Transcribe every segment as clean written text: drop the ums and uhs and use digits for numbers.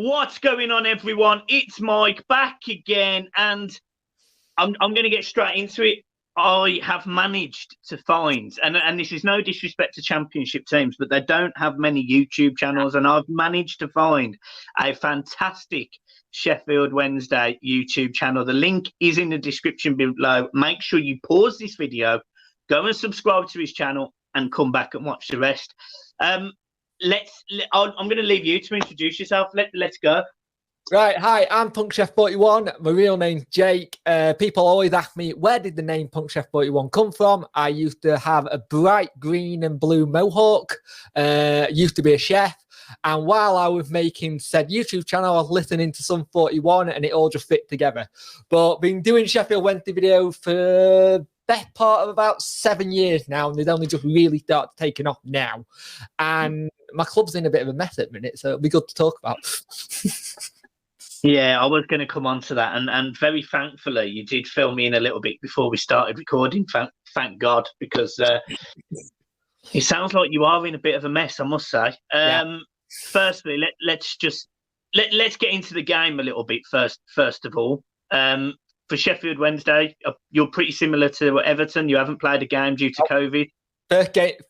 What's going on, everyone? It's Mike back again, and I'm going to get straight into it. I have managed to find, and this is no disrespect to Championship teams, but they don't have many YouTube channels, and I've managed to find a fantastic Sheffield Wednesday YouTube channel. The link is in the description below. Make sure you pause this video, go and subscribe to his channel, and come back and watch the rest. I'm going to leave you to introduce yourself. Let's go. Right, hi, I'm PunkChef41. My real name's Jake. People always ask me, where did the name PunkChef41 come from? I used to have a bright green and blue mohawk, used to be a chef, and while I was making said YouTube channel, I was listening to some 41 and it all just fit together. But been doing Sheffield Wednesday videos for best part of about 7 years now, and they've only just really started taking off now. And my club's in a bit of a mess at the minute, so it'll be good to talk about. Yeah, I was going to come on to that, and very thankfully you did fill me in a little bit before we started recording. Thank God, because it sounds like you are in a bit of a mess, I must say. Firstly, let's get into the game a little bit first of all. For Sheffield Wednesday, you're pretty similar to Everton. You haven't played a game due to COVID.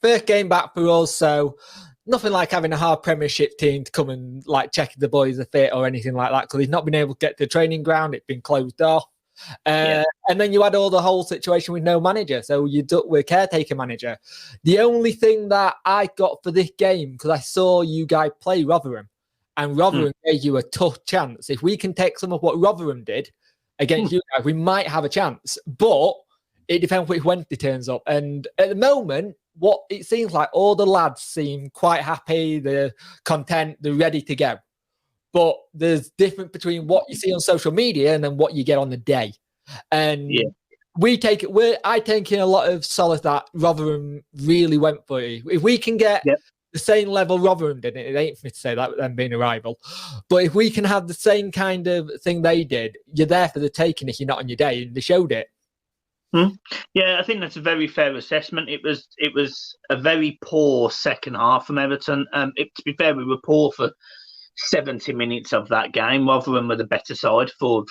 First game back for us, so nothing like having a hard Premiership team to come and like check if the boys are fit or anything like that, because he's not been able to get to the training ground. It's been closed off. And then you had all the whole situation with no manager. So you duck with caretaker manager. The only thing that I got for this game, because I saw you guys play Rotherham, and Rotherham gave you a tough chance. If we can take some of what Rotherham did against you guys, we might have a chance. But it depends which Wednesday turns up. And at the moment, what it seems like all the lads seem quite happy, they're content, they're ready to go. But there's difference between what you see on social media and then what you get on the day. And I take in a lot of solace that Rotherham really went for you. If we can get the same level Rotherham did, it ain't for me to say that, them being a rival, but if we can have the same kind of thing they did, you're there for the taking if you're not on your day, and they showed it. Yeah, I think that's a very fair assessment. It was a very poor second half from Everton. To be fair, we were poor for 70 minutes of that game. Rotherham were the better side for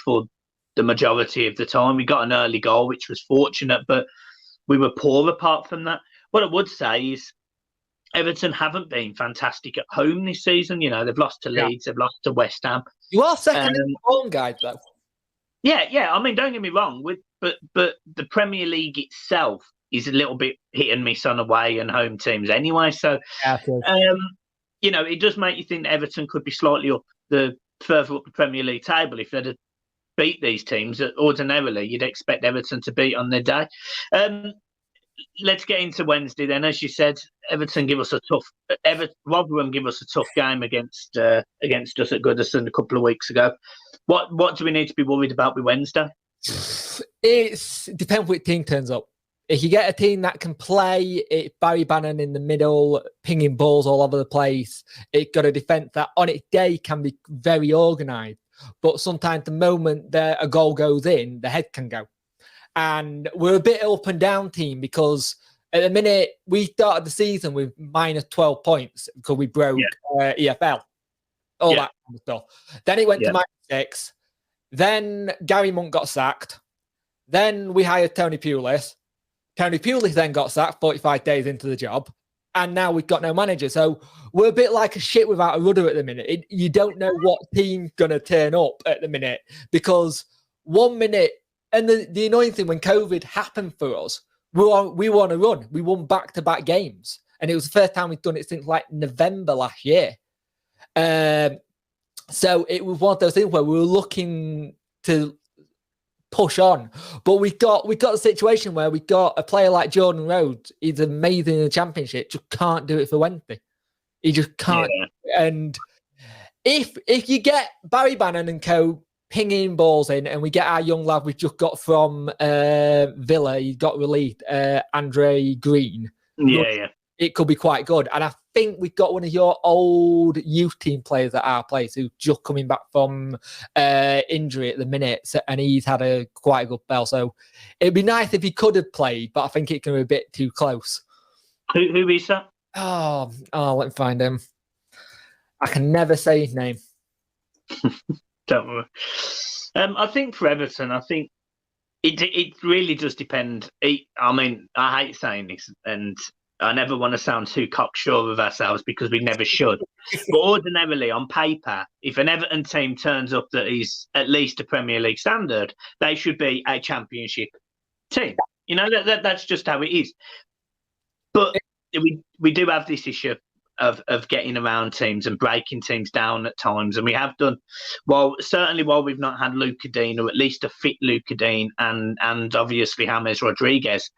the majority of the time. We got an early goal, which was fortunate, but we were poor apart from that. What I would say is Everton haven't been fantastic at home this season. You know, they've lost to Leeds, they've lost to West Ham. You are second in the home, guys, though. Yeah. I mean, don't get me wrong. But the Premier League itself is a little bit hit and miss on away and home teams anyway. So, you know, it does make you think Everton could be slightly further up the Premier League table if they'd have beat these teams. Ordinarily, you'd expect Everton to beat on their day. Let's get into Wednesday then. As you said, Rotherham give us a tough game against us at Goodison a couple of weeks ago. What do we need to be worried about with Wednesday? It depends which team turns up. If you get a team that can play, it's Barry Bannon in the middle, pinging balls all over the place. It's got a defence that on its day can be very organised. But sometimes the moment a goal goes in, the head can go. And we're a bit up and down team because at the minute we started the season with minus 12 points because we broke EFL. All that kind of stuff. Then it went to minus 6. Then Gary Monk got sacked. Then we hired Tony Pulis. Tony Pulis then got sacked 45 days into the job. And now we've got no manager. So we're a bit like a ship without a rudder at the minute. You don't know what team's going to turn up at the minute because 1 minute, and the annoying thing when COVID happened for us, we were on a run. We won back-to-back games. And it was the first time we've done it since like November last year. So it was one of those things where we were looking to push on, but we got the situation where we got a player like Jordan Rhodes. He's amazing in the Championship, just can't do it for Wednesday. He just can't. Yeah. And if you get Barry Bannon and co pinging balls in, and we get our young lad we've just got from Villa, he got released, Andre Green. It could be quite good. And I think we've got one of your old youth team players at our place who's just coming back from injury at the minute. And he's had quite a good spell. So it'd be nice if he could have played, but I think it can be a bit too close. Who is that? Oh, let me find him. I can never say his name. Don't worry. I think for Everton, I think it really does depend. I mean, I hate saying this, and I never want to sound too cocksure of ourselves because we never should. But ordinarily, on paper, if an Everton team turns up that is at least a Premier League standard, they should be a Championship team. You know, that's just how it is. But we do have this issue of getting around teams and breaking teams down at times, and we have done certainly while we've not had Luca Dean, or at least a fit Luca Dean, and obviously James Rodriguez.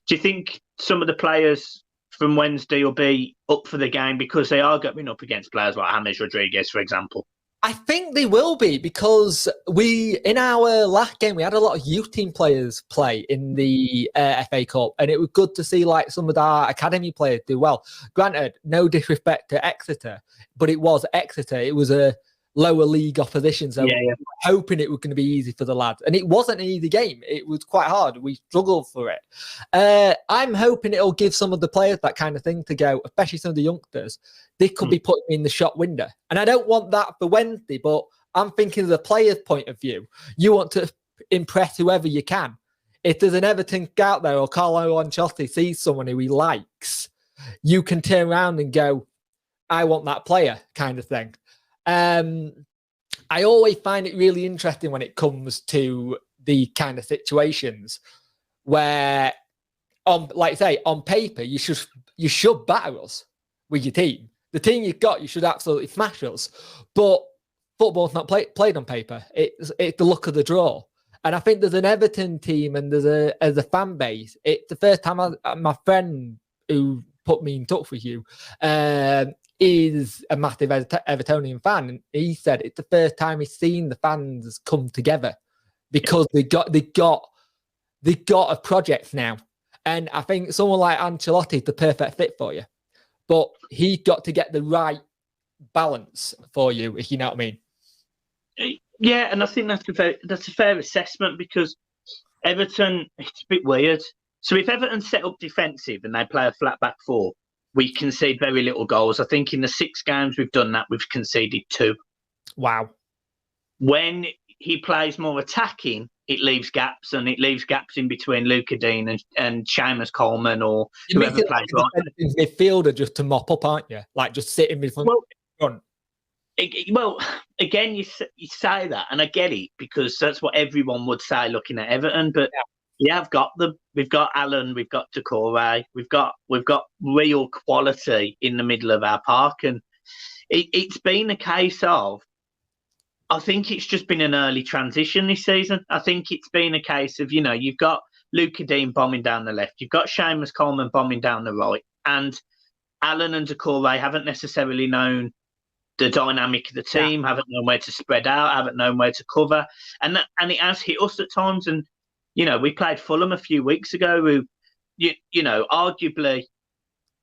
Do you think some of the players from Wednesday will be up for the game because they are going up against players like James Rodriguez, for example? I think they will be, because in our last game, we had a lot of youth team players play in the FA Cup, and it was good to see like some of our academy players do well. Granted, no disrespect to Exeter, but it was Exeter. It was a lower league opposition, so we were hoping it was going to be easy for the lads. And it wasn't an easy game. It was quite hard. We struggled for it. I'm hoping it'll give some of the players that kind of thing to go, especially some of the youngsters. They could be put in the shop window. And I don't want that for Wednesday, but I'm thinking of the player's point of view. You want to impress whoever you can. If there's an Everton scout there, or Carlo Ancelotti sees someone who he likes, you can turn around and go, I want that player, kind of thing. I always find it really interesting when it comes to the kind of situations where, like I say, on paper, you should batter us with your team. The team you've got, you should absolutely smash us. But football's not played on paper. It's the luck of the draw. And I think there's an Everton team, and there's a fan base. It's the first time my friend who put me in touch with you is a massive Evertonian fan, and he said it's the first time he's seen the fans come together because they got a project now. And I think someone like Ancelotti is the perfect fit for you, but he got to get the right balance for you, if you know what I mean. Yeah, and I think that's a fair assessment, because Everton, it's a bit weird. So if Everton set up defensive and they play a flat back four, we concede very little goals. I think in the 6 games we've done that, we've conceded 2. Wow. When he plays more attacking, it leaves gaps, and it leaves gaps in between Luca Dean and Seamus Coleman, or whoever plays right. Midfielder just to mop up, aren't you? Like just sitting in front. Well, again, you say that, and I get it, because that's what everyone would say looking at Everton, but we've got Alan, we've got Decore, we've got real quality in the middle of our park, and it's been a case of, I think it's just been an early transition this season. I think it's been a case of, you've got Luca Dean bombing down the left, you've got Seamus Coleman bombing down the right, and Alan and Decore haven't necessarily known the dynamic of the team, haven't known where to spread out, haven't known where to cover, and it has hit us at times. And we played Fulham a few weeks ago, who, arguably,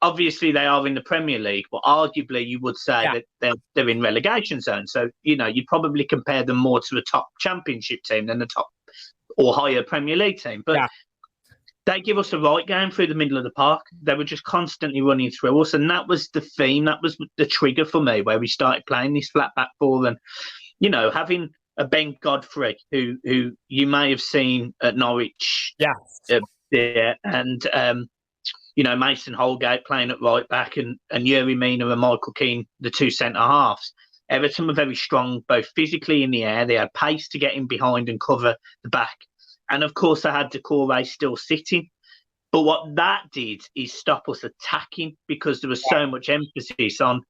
obviously they are in the Premier League, but arguably you would say that they're in relegation zone. So, you'd probably compare them more to a top Championship team than a top or higher Premier League team. But they give us the right game through the middle of the park. They were just constantly running through us, and that was the theme. That was the trigger for me, where we started playing this flat back ball, and having a Ben Godfrey, who you may have seen at Norwich, and Mason Holgate playing at right back, and Yuri Mina and Michael Keane, the 2 centre halves. Everton were very strong, both physically in the air. They had pace to get in behind and cover the back. And of course, I had Decore still sitting. But what that did is stop us attacking, because there was so much emphasis on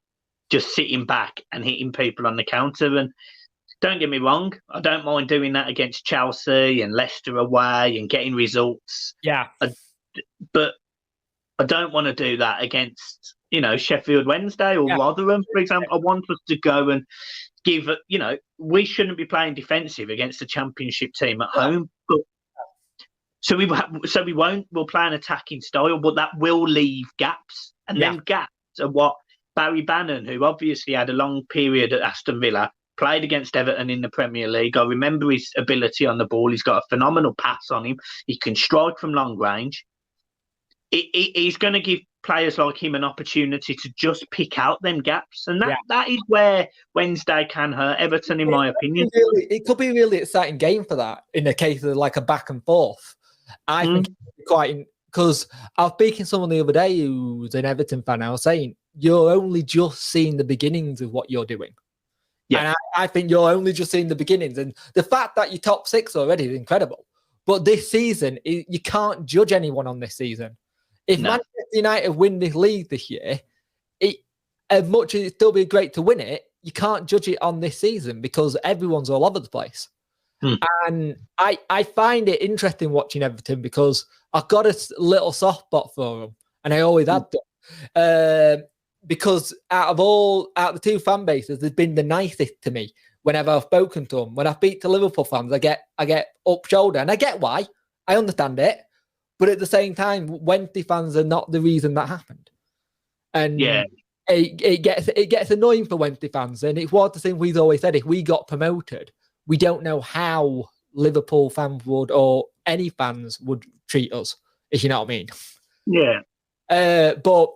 just sitting back and hitting people on the counter. And don't get me wrong, I don't mind doing that against Chelsea and Leicester away and getting results. But I don't want to do that against, Sheffield Wednesday or Rotherham, for example. I want us to go and give, we shouldn't be playing defensive against a Championship team at home. But we'll play an attacking style, but that will leave gaps. And then gaps are what Barry Bannon, who obviously had a long period at Aston Villa, played against Everton in the Premier League. I remember his ability on the ball. He's got a phenomenal pass on him. He can strike from long range. He's going to give players like him an opportunity to just pick out them gaps, and that is where Wednesday can hurt Everton, in my opinion. It could be a really exciting game for that in the case of like a back and forth. I think it's quite, because I was speaking to someone the other day who's an Everton fan. I was saying, you're only just seeing the beginnings of what you're doing. Yeah. And I think you're only just seeing the beginnings. And the fact that you're top 6 already is incredible. But this season, you can't judge anyone on this season. If Manchester United win this league this year, as much as it'd still be great to win it, you can't judge it on this season because everyone's all over the place. And I find it interesting watching Everton because I've got a little soft spot for them, and I always had done. Because out of the two fan bases, they've been the nicest to me whenever I've spoken to them. When I speak to Liverpool fans, I get up shoulder, and I get why. I understand it. But at the same time, Wednesday fans are not the reason that happened. And it gets annoying for Wednesday fans. And it's one of the things we've always said, if we got promoted, we don't know how Liverpool fans would, or any fans would treat us, if you know what I mean. Yeah. But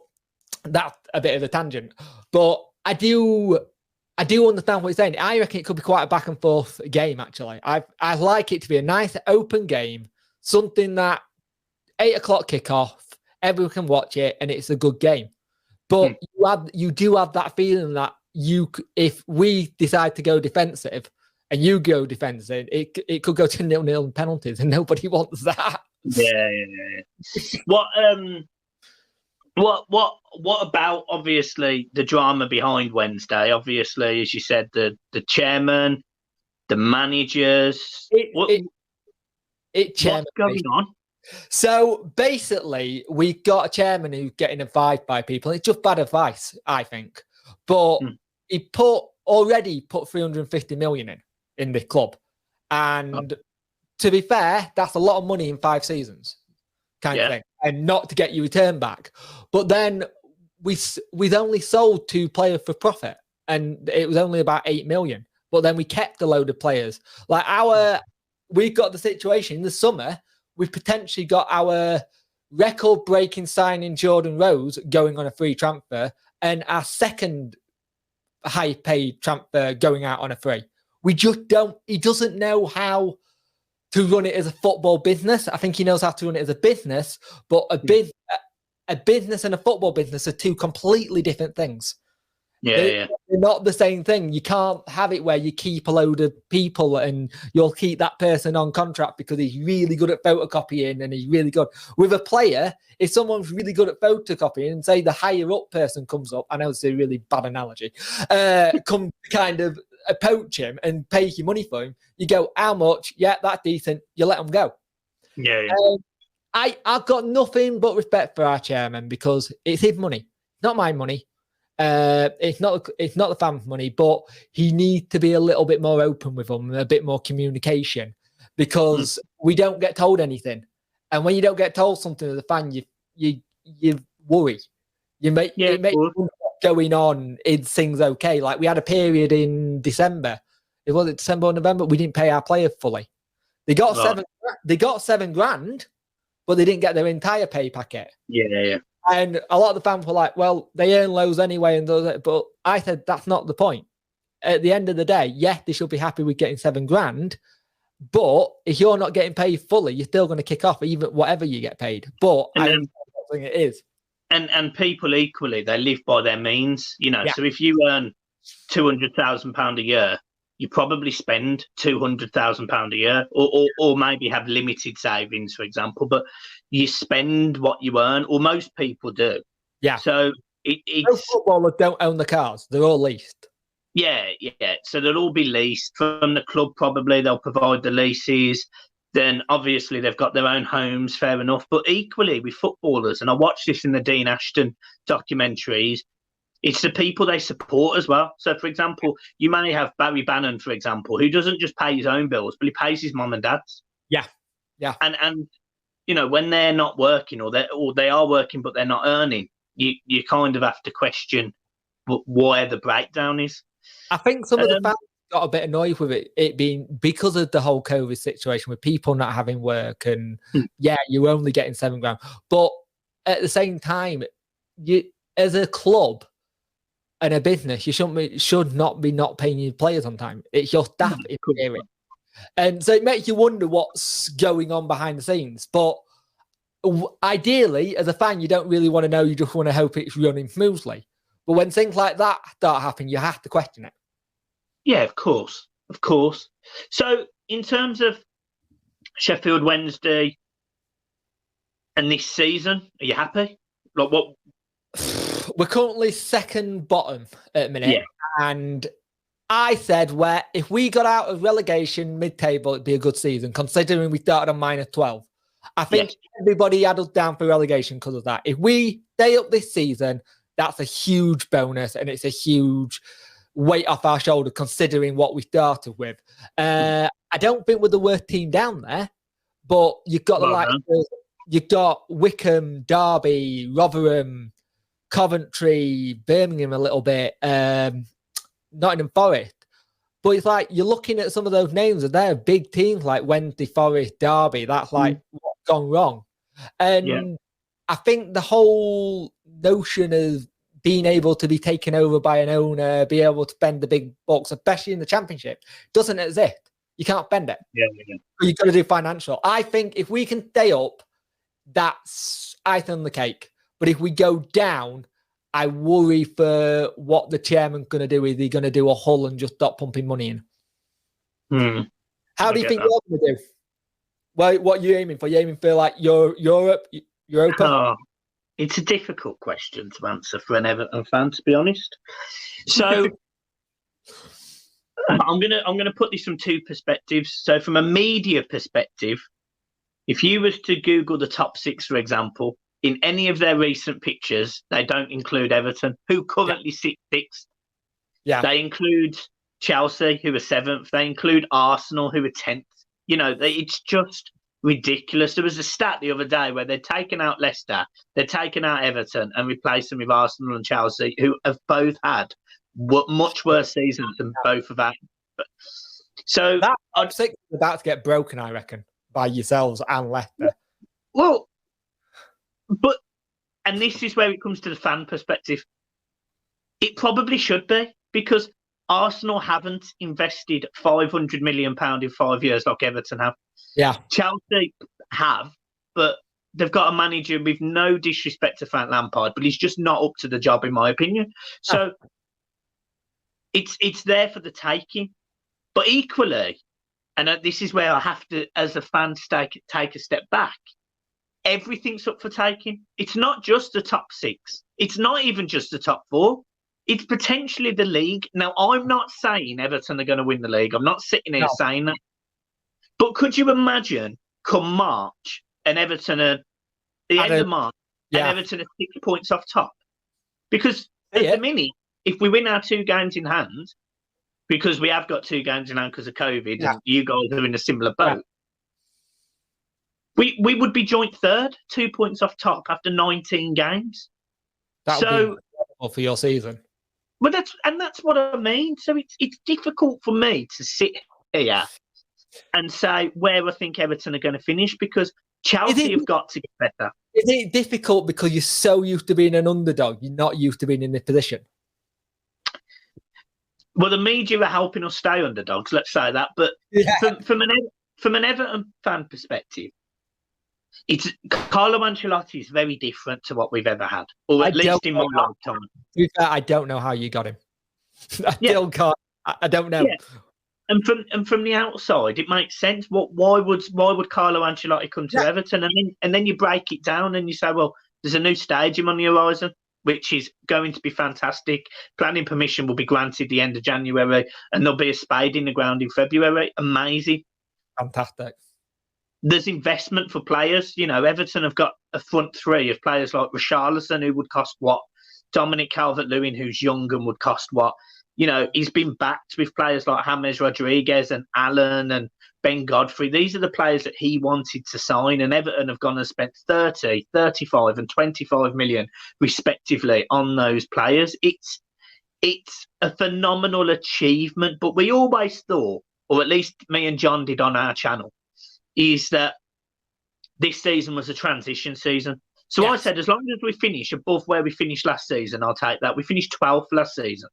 that's a bit of a tangent. But I do understand what you're saying. I reckon it could be quite a back and forth game, actually. I like it to be a nice open game, something that 8 o'clock kickoff, everyone can watch it, and it's a good game. But you do have that feeling that if we decide to go defensive and you go defensive, it could go to 0-0 penalties, and nobody wants that. Yeah. What about, obviously, the drama behind Wednesday? Obviously, as you said, the chairman, the managers. What's going on? So basically, we got a chairman who's getting advised by people. It's just bad advice, I think. But he already put 350 million in the club. And to be fair, that's a lot of money in 5 seasons, kind of thing. And not to get your return back. But then we've only sold 2 players for profit, and it was only about 8 million. But then we kept a load of players. Like we've got the situation in the summer. We've potentially got our record-breaking signing Jordan Rose going on a free transfer, and our second high-paid transfer going out on a free. We just don't. He doesn't know how to run it as a football business. I think he knows how to run it as a business, but a business and a football business are 2 completely different things. They're not the same thing. You can't have it where you keep a load of people and you'll keep that person on contract because he's really good at photocopying and he's really good. With a player, if someone's really good at photocopying and say the higher up person comes up, I know it's a really bad analogy, come kind of poach him and pay you money for him, you go, how much? Yeah, that's decent. You let him go. I've got nothing but respect for our chairman because it's his money, not my money. It's not the fans' money, but he needs to be a little bit more open with them and a bit more communication because we don't get told anything. And when you don't get told something as a fan, you worry. You make what's going on in things okay. Like we had a period in December. It was December or November. We didn't pay our players fully. They got $7 grand, but they didn't get their entire pay packet. Yeah. And a lot of the fans were like, well, they earn loads anyway. But I said, that's not the point. At the end of the day, they should be happy with getting $7 grand. But if you're not getting paid fully, you're still going to kick off, even whatever you get paid. But I don't think it is. And people equally, they live by their means, you know. So if you earn £200,000 a year, you probably spend £200,000 a year, or maybe have limited savings, for example. But you spend what you earn, or most people do. Yeah. So it's most footballers don't own the cars; they're all leased. Yeah. So they'll all be leased from the club. Probably they'll provide the leases. Then obviously they've got their own homes. Fair enough. But equally with footballers, and I watched this in the Dean Ashton documentaries. It's the people they support as well. So, for example, you may have Barry Bannon, for example, who doesn't just pay his own bills, but he pays his mum and dad's. Yeah. And you know, when they're not working, or they are working but they're not earning, you kind of have to question where the breakdown is. I think some of the fans got a bit annoyed with it being because of the whole COVID situation with people not having work, and you're only getting $7 grand. But at the same time, you as a club and a business, you should not be not paying your players on time. It's your staff interfering. And so it makes you wonder what's going on behind the scenes. But ideally, as a fan, you don't really want to know. You just want to hope it's running smoothly. But when things like that start happening, you have to question it. Yeah, of course. Of course. So in terms of Sheffield Wednesday and this season, are you happy? Like what? We're currently second bottom at the minute. Yeah. And I said if we got out of relegation mid-table, it'd be a good season, considering we started on -12. I think everybody had us down for relegation because of that. If we stay up this season, that's a huge bonus, and it's a huge weight off our shoulder considering what we started with. I don't think we're the worst team down there, but you've got you've got Wickham, Derby, Rotherham, Coventry, Birmingham a little bit, Nottingham Forest. But it's like you're looking at some of those names, and they're big teams like Wednesday, Forest, Derby. That's like what's gone wrong. And I think the whole notion of being able to be taken over by an owner, be able to spend the big bucks, especially in the Championship, doesn't exist. You can't spend it. Yeah. You've got to do financial. I think if we can stay up, that's icing on the cake. But if we go down, I worry for what the chairman's going to do. Is he going to do a Hull and just stop pumping money in? How do you think you're going to do? Well, what are you aiming for? You aiming for like Europe? Oh, it's a difficult question to answer for an Everton fan, to be honest. So I'm gonna put this from two perspectives. So from a media perspective, if you was to Google the top 6, for example, in any of their recent pictures, they don't include Everton, who currently sit 6th. Yeah. They include Chelsea, who are 7th. They include Arsenal, who are 10th. You know, it's just ridiculous. There was a stat the other day where they'd taken out Leicester, they'd taken out Everton and replaced them with Arsenal and Chelsea, who have both had much worse seasons than both of that. So I'm sick about to get broken, I reckon, by yourselves and Leicester. Well, and this is where it comes to the fan perspective. It probably should be, because Arsenal haven't invested £500 million in 5 years like Everton have. Yeah. Chelsea have, but they've got a manager with no disrespect to Frank Lampard, but he's just not up to the job, in my opinion. So it's there for the taking. But equally, and this is where I have to, as a fan, take a step back, everything's up for taking. It's not just the top 6. It's not even just the top 4. It's potentially the league. Now, I'm not saying Everton are going to win the league. I'm not sitting here saying that. But could you imagine come March and Everton are the end of March and Everton are 6 points off top? Because at the minute, if we win our 2 games in hand, because we have got 2 games in hand because of COVID, and you guys are in a similar boat, we would be joint 3rd, 2 points off top after 19 games. That would be incredible for your season. Well, that's what I mean. So it's difficult for me to sit here and say where I think Everton are going to finish, because Chelsea have got to get better. Is it difficult because you're so used to being an underdog, you're not used to being in this position? Well, the media are helping us stay underdogs, let's say that. But from an Everton fan perspective, it's Carlo Ancelotti is very different to what we've ever had, or at least in my lifetime. To be fair, I don't know how you got him. I still can't. I don't know. Yeah. And from the outside, it makes sense. Why would Carlo Ancelotti come to Everton? And then you break it down and you say, well, there's a new stadium on the horizon, which is going to be fantastic. Planning permission will be granted the end of January, and there'll be a spade in the ground in February. Amazing. Fantastic. There's investment for players. You know, Everton have got a front 3 of players like Richarlison, who would cost what? Dominic Calvert-Lewin, who's young and would cost what? You know, he's been backed with players like James Rodriguez and Allen and Ben Godfrey. These are the players that he wanted to sign, and Everton have gone and spent 30, 35 and 25 million respectively on those players. It's a phenomenal achievement, but we always thought, or at least me and John did on our channel, is that this season was a transition season. So I said, as long as we finish above where we finished last season, I'll take that. We finished 12th last season.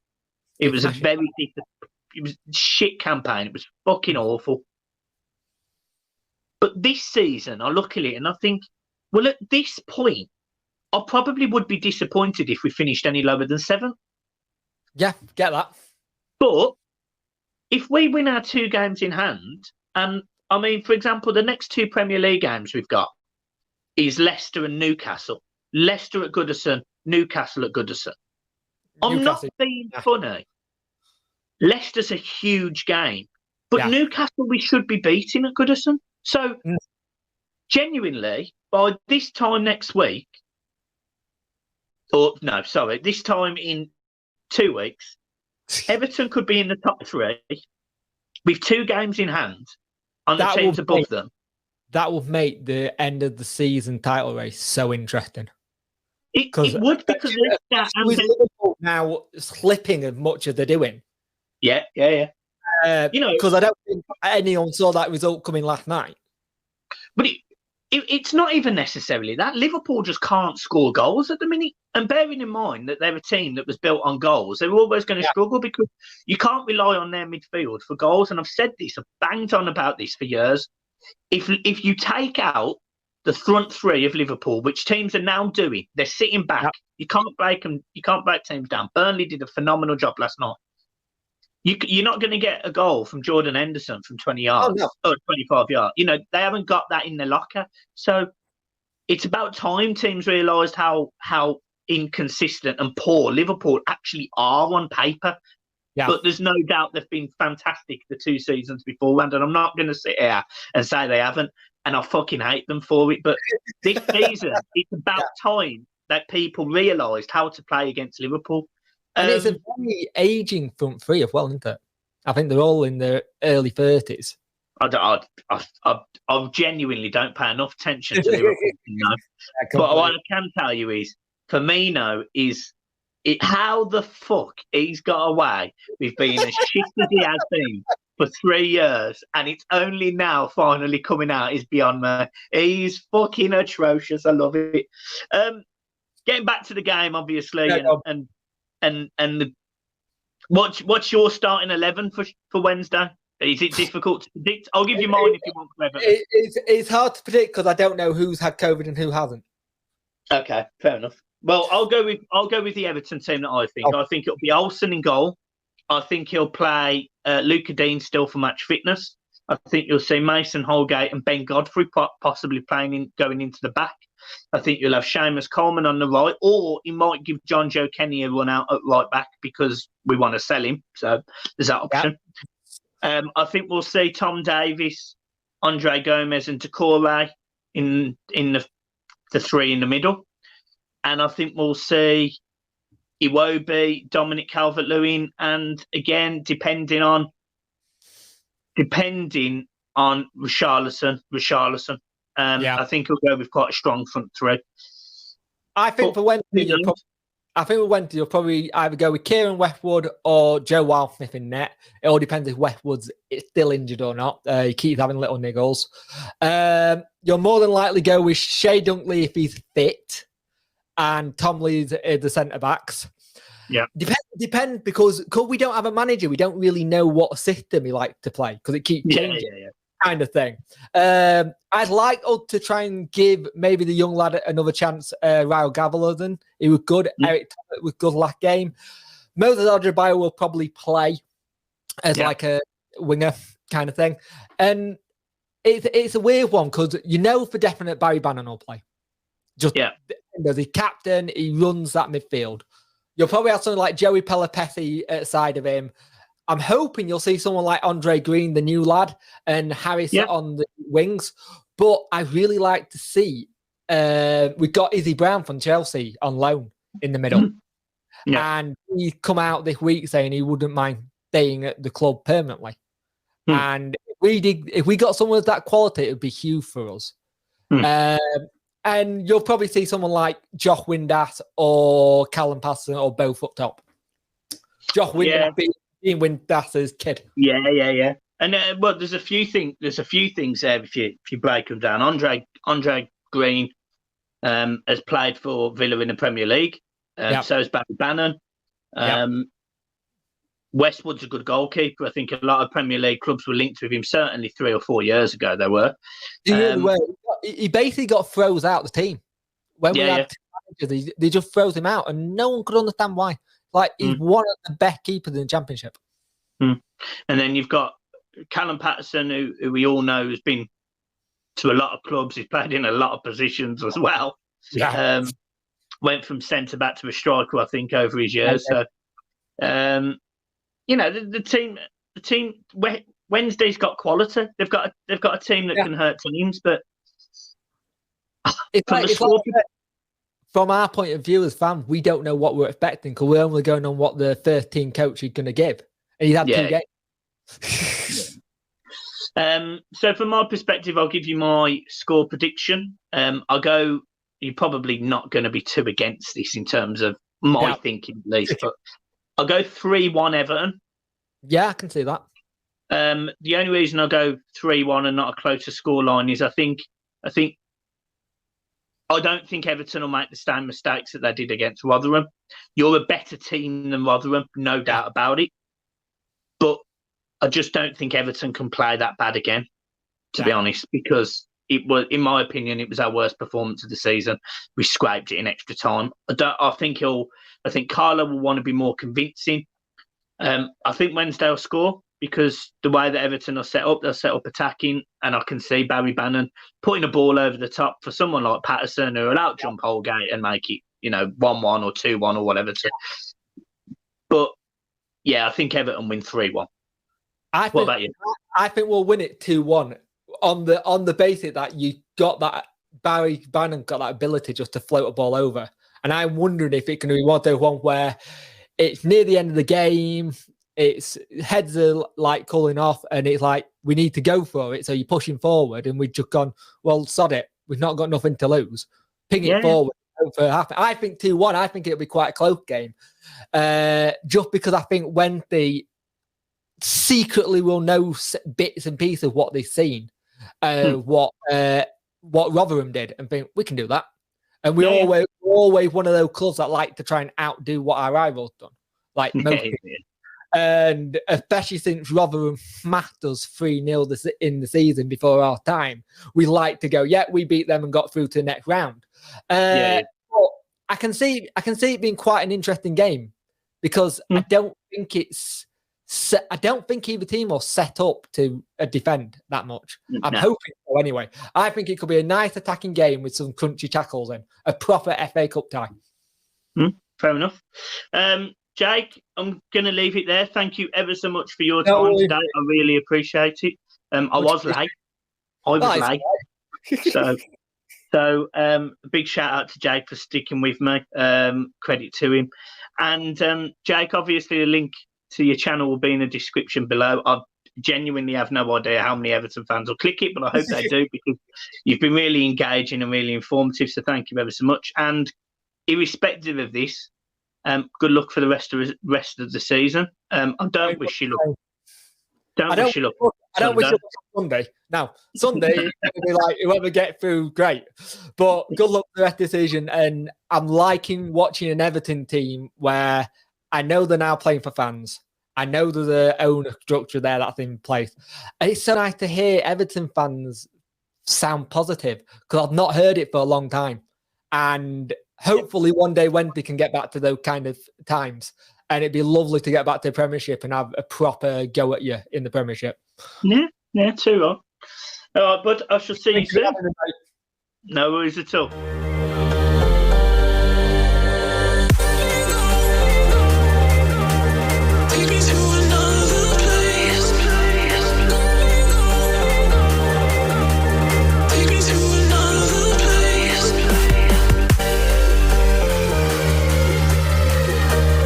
It was a shit campaign. It was fucking awful. But this season, I look at it and I think, well, at this point, I probably would be disappointed if we finished any lower than 7th. Yeah, get that. But if we win our 2 games in hand, and I mean, for example, the next 2 Premier League games we've got is Leicester and Newcastle. Leicester at Goodison, Newcastle at Goodison. I'm not being funny. Leicester's a huge game, but Newcastle we should be beating at Goodison. So, genuinely, by this time next week, this time in 2 weeks, Everton could be in the top 3 with 2 games in hand on the teams above them. That would make the end of the season title race so interesting. It would, because with Liverpool now slipping as much as they're doing. Yeah. Because I don't think anyone saw that result coming last night. But it's not even necessarily that. Liverpool just can't score goals at the minute. And bearing in mind that they're a team that was built on goals, they're always going to struggle because you can't rely on their midfield for goals. And I've said this, I've banged on about this for years. If you take out the front 3 of Liverpool, which teams are now doing, they're sitting back. Yep. You can't break them. You can't break teams down. Burnley did a phenomenal job last night. You're not going to get a goal from Jordan Henderson from 20 yards or 25 yards. They haven't got that in their locker. So it's about time teams realised how inconsistent and poor Liverpool actually are on paper. Yeah. But there's no doubt they've been fantastic the 2 seasons beforehand, and I'm not going to sit here and say they haven't, and I fucking hate them for it. But this season, it's about time that people realised how to play against Liverpool. And it's a very ageing front 3 as well, isn't it? I think they're all in their early 30s. I genuinely don't pay enough attention to Liverpool. But what I can tell you is, Firmino is... how the fuck he's got away with being as shit as he has been for 3 years, and it's only now finally coming out is beyond me. He's fucking atrocious. I love it. Getting back to the game, obviously, what's your starting 11 for Wednesday? Is it difficult to predict? I'll give you mine if you want. It's hard to predict because I don't know who's had COVID and who hasn't. Okay, fair enough. Well, I'll go with the Everton team that I think. I think it'll be Olsen in goal. I think he'll play Luca Dean still for match fitness. I think you'll see Mason Holgate and Ben Godfrey possibly going into the back. I think you'll have Seamus Coleman on the right, or he might give John Joe Kenny a run out at right back because we want to sell him. So there's that option. Yep. I think we'll see Tom Davies, Andre Gomez, and Doucouré in the 3 in the middle. And I think we'll see Iwobi, Dominic Calvert-Lewin, and again, depending on Richarlison. I think he'll go with quite a strong front 3. I think for Wednesday, you'll probably either go with Kieran Westwood or Joe Wildsmith in net. It all depends if Westwood's still injured or not. He keeps having little niggles. You'll more than likely go with Shea Dunkley if he's fit, and Tom Lee's the centre-backs. Yeah. Depends because we don't have a manager. We don't really know what system he likes to play because it keeps changing. Kind of thing. I'd like us to try and give maybe the young lad another chance. Raul Gaviladen, he was good. Eric Thomas was good last game. Moses Adebayo will probably play as like a winger kind of thing. And it's a weird one because for definite Barry Bannon will play. The captain, he runs that midfield. You'll probably have something like Joey Pelopessi at the side of him. I'm hoping you'll see someone like Andre Green, the new lad, and Harris on the wings. But I really like to see we've got Izzy Brown from Chelsea on loan in the middle. And he come out this week saying he wouldn't mind staying at the club permanently. And if we got someone with that quality, it would be huge for us. And you'll probably see someone like Josh Windass or Callum Patterson or both up top. Josh Windass being Windass's kid. Yeah. And there's a few things there if you break them down. Andre Green, has played for Villa in the Premier League. So has Barry Bannon. Westwood's a good goalkeeper. I think a lot of Premier League clubs were linked with him. Certainly 3 or 4 years ago, they were. He basically got throws out the team when we had managers. They just froze him out, and no one could understand why. Like he's one of the best keepers in the Championship. And then you've got Callum Patterson, who we all know has been to a lot of clubs. He's played in a lot of positions as well. Went from centre back to a striker, I think, over his years. So, the team. Wednesday's got quality. They've got a team that can hurt teams, but from our point of view as fans, we don't know what we're expecting because we're only going on what the first team coach is going to give, and he's had 2 games. So from my perspective, I'll give you my score prediction. I'll go. You're probably not going to be too against this in terms of my thinking, at least, but I'll go 3-1 Everton. Yeah, I can see that. The only reason I'll go 3-1 and not a closer scoreline is I don't think Everton will make the same mistakes that they did against Rotherham. You're a better team than Rotherham, no doubt about it. But I just don't think Everton can play that bad again, to be honest, because it was, in my opinion, it was our worst performance of the season. We scraped it in extra time. I think Carlo will want to be more convincing. I think Wednesday will score because the way that Everton are set up, they'll set up attacking, and I can see Barry Bannon putting a ball over the top for someone like Patterson who will out-jump Holgate and make it, 1-1 or 2-1 or whatever. But, I think Everton win 3-1. What about you? I think we'll win it 2-1 on the basis that you got that Barry Bannon got that ability just to float a ball over. And I'm wondering if it can be one where it's near the end of the game, it's heads are like cooling off, and it's like we need to go for it. So you're pushing forward, and we've just gone, well, sod it. We've not got nothing to lose. Ping it forward. I think 2-1. I think it'll be quite a close game. Just because I think when they secretly will know bits and pieces of what they've seen, what Rotherham did, and think we can do that. And we're always one of those clubs that like to try and outdo what our rivals done. Like most and especially since Rotherham smacked us 3-0 in the season before our time, we like to go, we beat them and got through to the next round. But I can see it being quite an interesting game because I don't think either team will set up to defend that much. I'm hoping so anyway. I think it could be a nice attacking game with some crunchy tackles and a proper FA Cup tie. Fair enough. Jake, I'm going to leave it there. Thank you ever so much for your time today. I really appreciate it. I was late. So a big shout out to Jake for sticking with me. Credit to him. And Jake, obviously a link to your channel will be in the description below. I genuinely have no idea how many Everton fans will click it, but I hope they do because you've been really engaging and really informative. So thank you ever so much. And irrespective of this, good luck for the rest of the season. I don't wish you luck. I don't wish you luck on Sunday. Now, Sunday, it's going to be like whoever get through, great. But good luck for the rest of the season. And I'm liking watching an Everton team where I know they're now playing for fans. I know there's an owner structure there that's in place. And it's so nice to hear Everton fans sound positive because I've not heard it for a long time. And hopefully one day Wednesday can get back to those kind of times. And it'd be lovely to get back to the Premiership and have a proper go at you in the Premiership. Yeah, too. All right, but I shall see you soon. No worries at all.